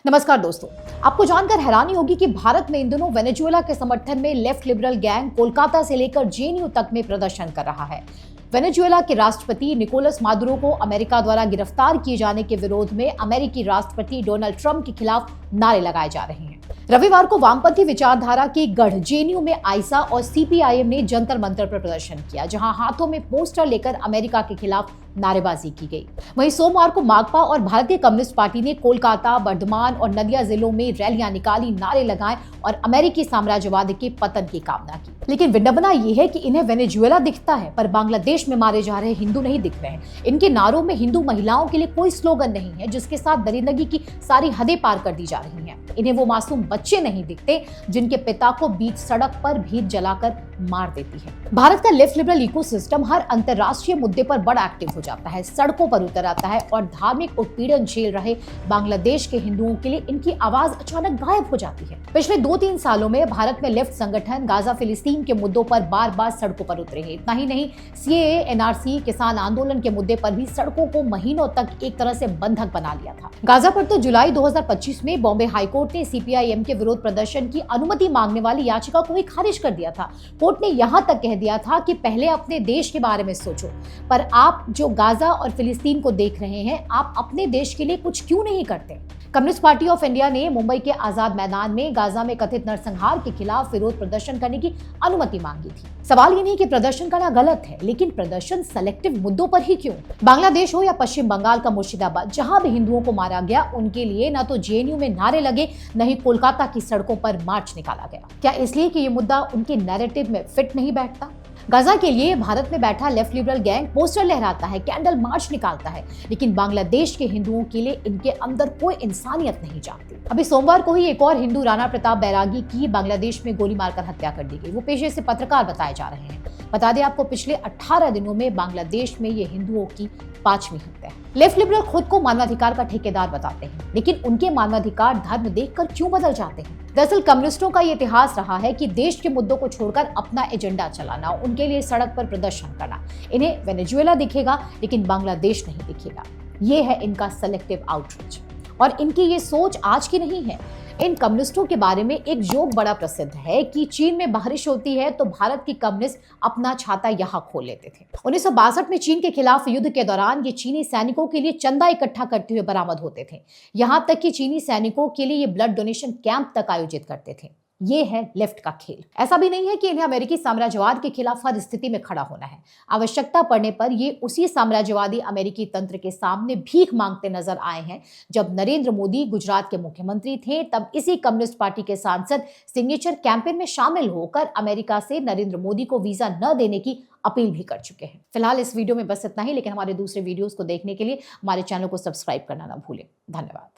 नमस्कार दोस्तों, आपको जानकर हैरानी होगी कि भारत में इन दिनों वेनेजुएला के समर्थन में लेफ्ट लिबरल गैंग कोलकाता से लेकर जेएनयू तक में प्रदर्शन कर रहा है। वेनेजुएला के राष्ट्रपति निकोलस मादुरो को अमेरिका द्वारा गिरफ्तार किए जाने के विरोध में अमेरिकी राष्ट्रपति डोनाल्ड ट्रंप के खिलाफ नारे लगाए जा रहे हैं। रविवार को वामपंथी विचारधारा के गढ़ जेएनयू में आइसा और सीपीआईएम ने जंतर मंतर पर प्रदर्शन किया, जहां हाथों में पोस्टर लेकर अमेरिका के खिलाफ नारेबाजी की गई। वहीं सोमवार को माकपा और भारतीय कम्युनिस्ट पार्टी ने कोलकाता, बर्धमान और नदिया जिलों में रैलियां निकाली, नारे लगाए और अमेरिकी साम्राज्यवाद के पतन की कामना की। लेकिन विडंबना यह है कि इन्हें वेनेजुएला दिखता है, पर बांग्लादेश में मारे जा रहे हिंदू नहीं दिख रहे हैं। इनके नारों में हिंदू महिलाओं के लिए कोई स्लोगन नहीं है, जिसके साथ दरिंदगी की सारी हदें पार कर दी जा रही हैं। इन्हें वो मासूम बच्चे नहीं दिखते जिनके पिता को बीच सड़क पर भीड़ जलाकर मार देती है। भारत का लेफ्ट लिबरल इकोसिस्टम हर अंतर्राष्ट्रीय मुद्दे पर बड़ा एक्टिव हो जाता है, सड़कों पर उतर आता है और धार्मिक उत्पीड़न झेल रहे बांग्लादेश के हिंदुओं के लिए इनकी आवाज अचानक गायब हो जाती है। पिछले 2-3 सालों में भारत में लेफ्ट संगठन गाजा फिलिस्तीन के मुद्दों पर बार बार सड़कों पर उतरे हैं। इतना ही नहीं, सीएए, एनआरसी, किसान आंदोलन के मुद्दे पर भी सड़कों को महीनों तक एक तरह से बंधक बना लिया था। गाजा पर तो जुलाई 2025 में बॉम्बे हाईकोर्ट ने सीपीआईएम के विरोध प्रदर्शन की अनुमति मांगने वाली याचिका को ही खारिज कर दिया था। कोर्ट ने यहां तक कह दिया था कि पहले अपने देश के बारे में सोचो, पर आप जो गाजा और फिलिस्तीन को देख रहे हैं, आप अपने देश के लिए कुछ क्यों नहीं करते? कम्युनिस्ट पार्टी ऑफ इंडिया ने मुंबई के आजाद मैदान में गाजा में कथित नरसंहार के खिलाफ विरोध प्रदर्शन करने की अनुमति मांगी थी। सवाल ये नहीं कि प्रदर्शन करना गलत है, लेकिन प्रदर्शन सेलेक्टिव मुद्दों पर ही क्यों? बांग्लादेश हो या पश्चिम बंगाल का मुर्शिदाबाद, जहां भी हिंदुओं को मारा गया, उनके लिए न तो जेएनयू में नारे लगे, न ही कोलकाता की सड़कों पर मार्च निकाला गया। क्या इसलिए कि ये मुद्दा उनके नैरेटिव में फिट नहीं बैठता? गाजा के लिए भारत में बैठा लेफ्ट लिबरल गैंग पोस्टर लहराता है, कैंडल मार्च निकालता है, लेकिन बांग्लादेश के हिंदुओं के लिए इनके अंदर कोई इंसानियत नहीं जाती। अभी सोमवार को ही एक और हिंदू राणा प्रताप बैरागी की बांग्लादेश में गोली मारकर हत्या कर दी गई। वो पेशे से पत्रकार बताए जा रहे हैं। बता दें आपको, पिछले 18 दिनों में बांग्लादेश में ये हिंदुओं की 5वीं हत्या है। लेफ्ट लिबरल खुद को मानवाधिकार का ठेकेदार बताते हैं, लेकिन उनके मानवाधिकार धर्म देखकर क्यों बदल जाते हैं? दरअसल कम्युनिस्टों का ये इतिहास रहा है कि देश के मुद्दों को छोड़कर अपना एजेंडा चलाना, उनके लिए सड़क पर प्रदर्शन करना। इन्हें वेनेजुएला दिखेगा, लेकिन बांग्लादेश नहीं दिखेगा। ये है इनका सेलेक्टिव आउटरीच, और इनकी ये सोच आज की नहीं है। इन कम्युनिस्टों के बारे में एक जोक बड़ा प्रसिद्ध है कि चीन में बारिश होती है तो भारत के कम्युनिस्ट अपना छाता यहाँ खोल लेते थे। 1962 में चीन के खिलाफ युद्ध के दौरान ये चीनी सैनिकों के लिए चंदा इकट्ठा करते हुए बरामद होते थे। यहाँ तक कि चीनी सैनिकों के लिए ये ब्लड डोनेशन कैंप तक आयोजित करते थे। ये है लेफ्ट का खेल। ऐसा भी नहीं है कि इन्हें अमेरिकी साम्राज्यवाद के खिलाफ हर स्थिति में खड़ा होना है। आवश्यकता पड़ने पर ये उसी साम्राज्यवादी अमेरिकी तंत्र के सामने भीख मांगते नजर आए हैं। जब नरेंद्र मोदी गुजरात के मुख्यमंत्री थे, तब इसी कम्युनिस्ट पार्टी के सांसद सिग्नेचर कैंपेन में शामिल होकर अमेरिका से नरेंद्र मोदी को वीजा न देने की अपील भी कर चुके हैं। फिलहाल इस वीडियो में बस इतना ही, लेकिन हमारे दूसरे वीडियोस को देखने के लिए हमारे चैनल को सब्सक्राइब करना ना भूलें। धन्यवाद।